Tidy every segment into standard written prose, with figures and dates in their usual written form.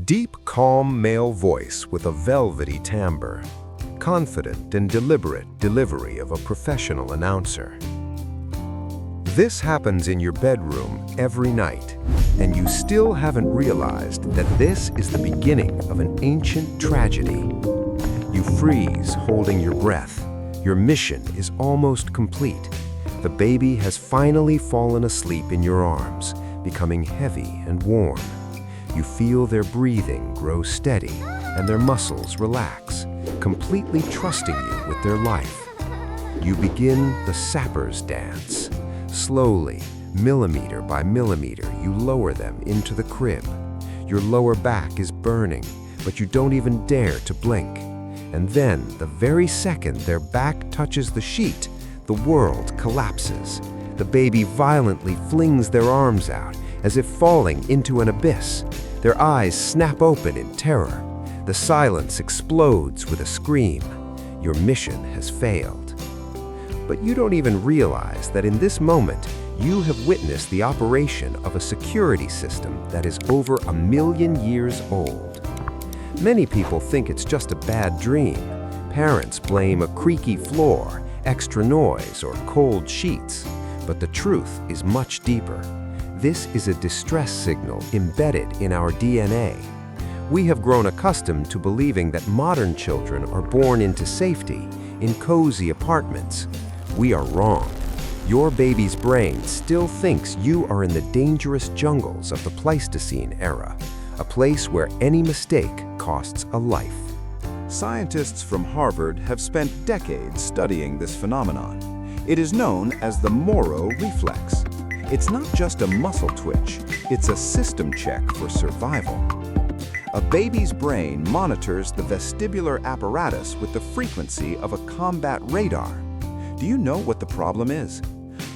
Deep, calm male voice with a velvety timbre. Confident and deliberate delivery of a professional announcer. This happens in your bedroom every night, and you still haven't realized that this is the beginning of an ancient tragedy. You freeze, holding your breath. Your mission is almost complete. The baby has finally fallen asleep in your arms, becoming heavy and warm. You feel their breathing grow steady and their muscles relax, completely trusting you with their life. You begin the sapper's dance. Slowly, millimeter by millimeter, you lower them into the crib. Your lower back is burning, but you don't even dare to blink. And then, the very second their back touches the sheet, the world collapses. The baby violently flings their arms out, as if falling into an abyss. Their eyes snap open in terror. The silence explodes with a scream. Your mission has failed. But you don't even realize that in this moment, you have witnessed the operation of a security system that is over 1 million years old. Many people think it's just a bad dream. Parents blame a creaky floor, extra noise, or cold sheets. But the truth is much deeper. This is a distress signal embedded in our DNA. We have grown accustomed to believing that modern children are born into safety, in cozy apartments. We are wrong. Your baby's brain still thinks you are in the dangerous jungles of the Pleistocene era, a place where any mistake costs a life. Scientists from Harvard have spent decades studying this phenomenon. It is known as the Moro reflex. It's not just a muscle twitch, it's a system check for survival. A baby's brain monitors the vestibular apparatus with the frequency of a combat radar. Do you know what the problem is?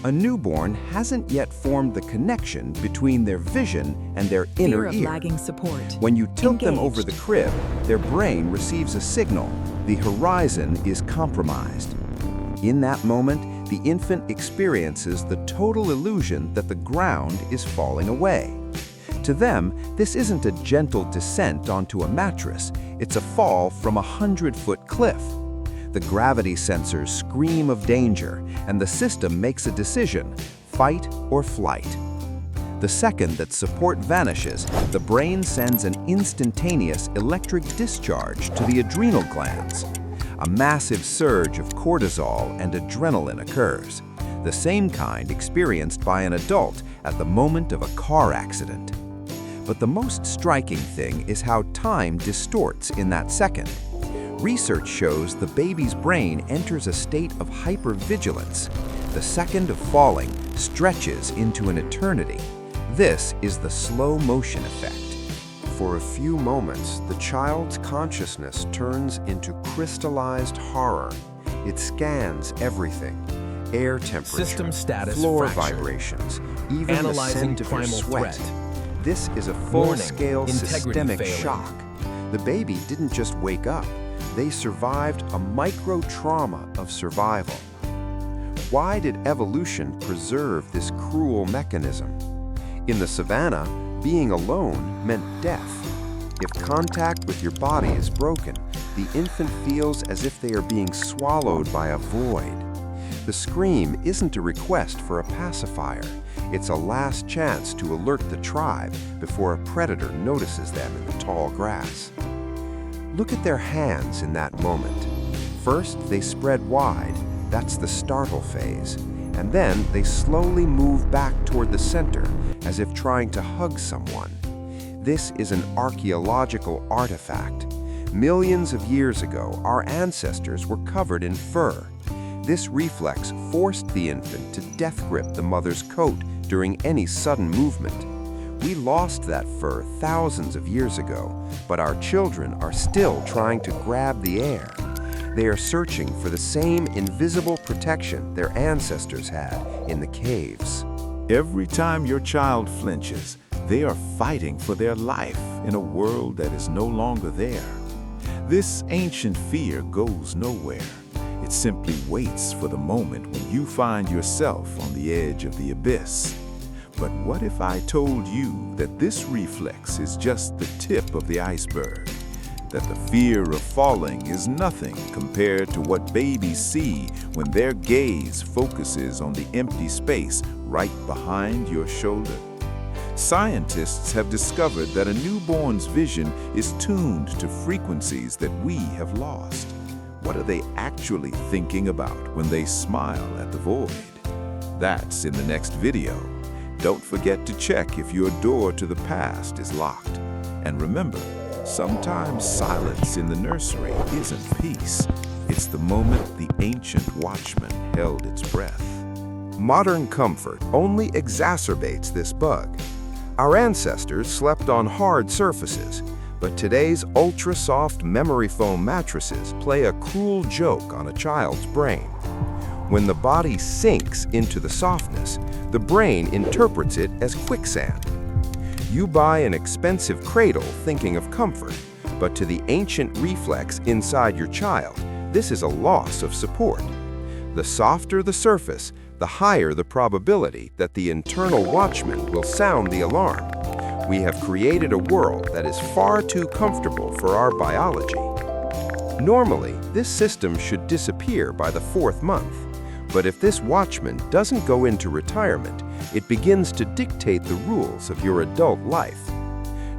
A newborn hasn't yet formed the connection between their vision and their inner Fear of ear. lagging support. When you tilt them over Engaged. the crib, their brain receives a signal. The horizon is compromised. In that moment, the infant experiences the total illusion that the ground is falling away. To them, this isn't a gentle descent onto a mattress, it's a fall from a 100-foot cliff. The gravity sensors scream of danger, and the system makes a decision: fight or flight. The second that support vanishes, the brain sends an instantaneous electric discharge to the adrenal glands. A massive surge of cortisol and adrenaline occurs, the same kind experienced by an adult at the moment of a car accident. But the most striking thing is how time distorts in that second. Research shows the baby's brain enters a state of hypervigilance. The second of falling stretches into an eternity. This is the slow motion effect. For a few moments, the child's consciousness turns into crystallized horror. It scans everything: air temperature, System status floor fractured. vibrations, even the Analyzing scent of your primal sweat. threat. This is a Warning, full-scale integrity systemic failing. shock. The baby didn't just wake up. They survived a micro-trauma of survival. Why did evolution preserve this cruel mechanism? In the savannah, being alone meant death. If contact with your body is broken, the infant feels as if they are being swallowed by a void. The scream isn't a request for a pacifier. It's a last chance to alert the tribe before a predator notices them in the tall grass. Look at their hands in that moment. First, they spread wide. That's the startle phase. And then they slowly move back toward the center, as if trying to hug someone. This is an archaeological artifact. Millions of years ago, our ancestors were covered in fur. This reflex forced the infant to death grip the mother's coat during any sudden movement. We lost that fur thousands of years ago, but our children are still trying to grab the air. They are searching for the same invisible protection their ancestors had in the caves. Every time your child flinches, they are fighting for their life in a world that is no longer there. This ancient fear goes nowhere. It simply waits for the moment when you find yourself on the edge of the abyss. But what if I told you that this reflex is just the tip of the iceberg? That the fear of falling is nothing compared to what babies see when their gaze focuses on the empty space right behind your shoulder? Scientists have discovered that a newborn's vision is tuned to frequencies that we have lost. What are they actually thinking about when they smile at the void? That's in the next video. Don't forget to check if your door to the past is locked. And remember, sometimes silence in the nursery isn't peace. It's the moment the ancient watchman held its breath. Modern comfort only exacerbates this bug. Our ancestors slept on hard surfaces, but today's ultra-soft memory foam mattresses play a cruel joke on a child's brain. When the body sinks into the softness, the brain interprets it as quicksand. You buy an expensive cradle thinking of comfort, but to the ancient reflex inside your child, this is a loss of support. The softer the surface, the higher the probability that the internal watchman will sound the alarm. We have created a world that is far too comfortable for our biology. Normally, this system should disappear by the 4th month. But if this watchman doesn't go into retirement, it begins to dictate the rules of your adult life.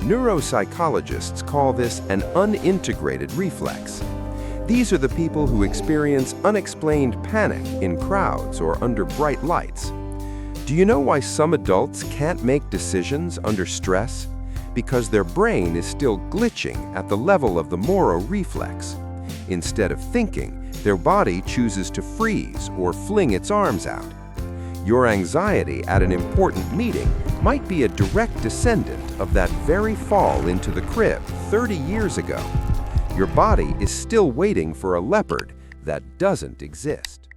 Neuropsychologists call this an unintegrated reflex. These are the people who experience unexplained panic in crowds or under bright lights. Do you know why some adults can't make decisions under stress? Because their brain is still glitching at the level of the Moro reflex. Instead of thinking, their body chooses to freeze or fling its arms out. Your anxiety at an important meeting might be a direct descendant of that very fall into the crib 30 years ago. Your body is still waiting for a leopard that doesn't exist.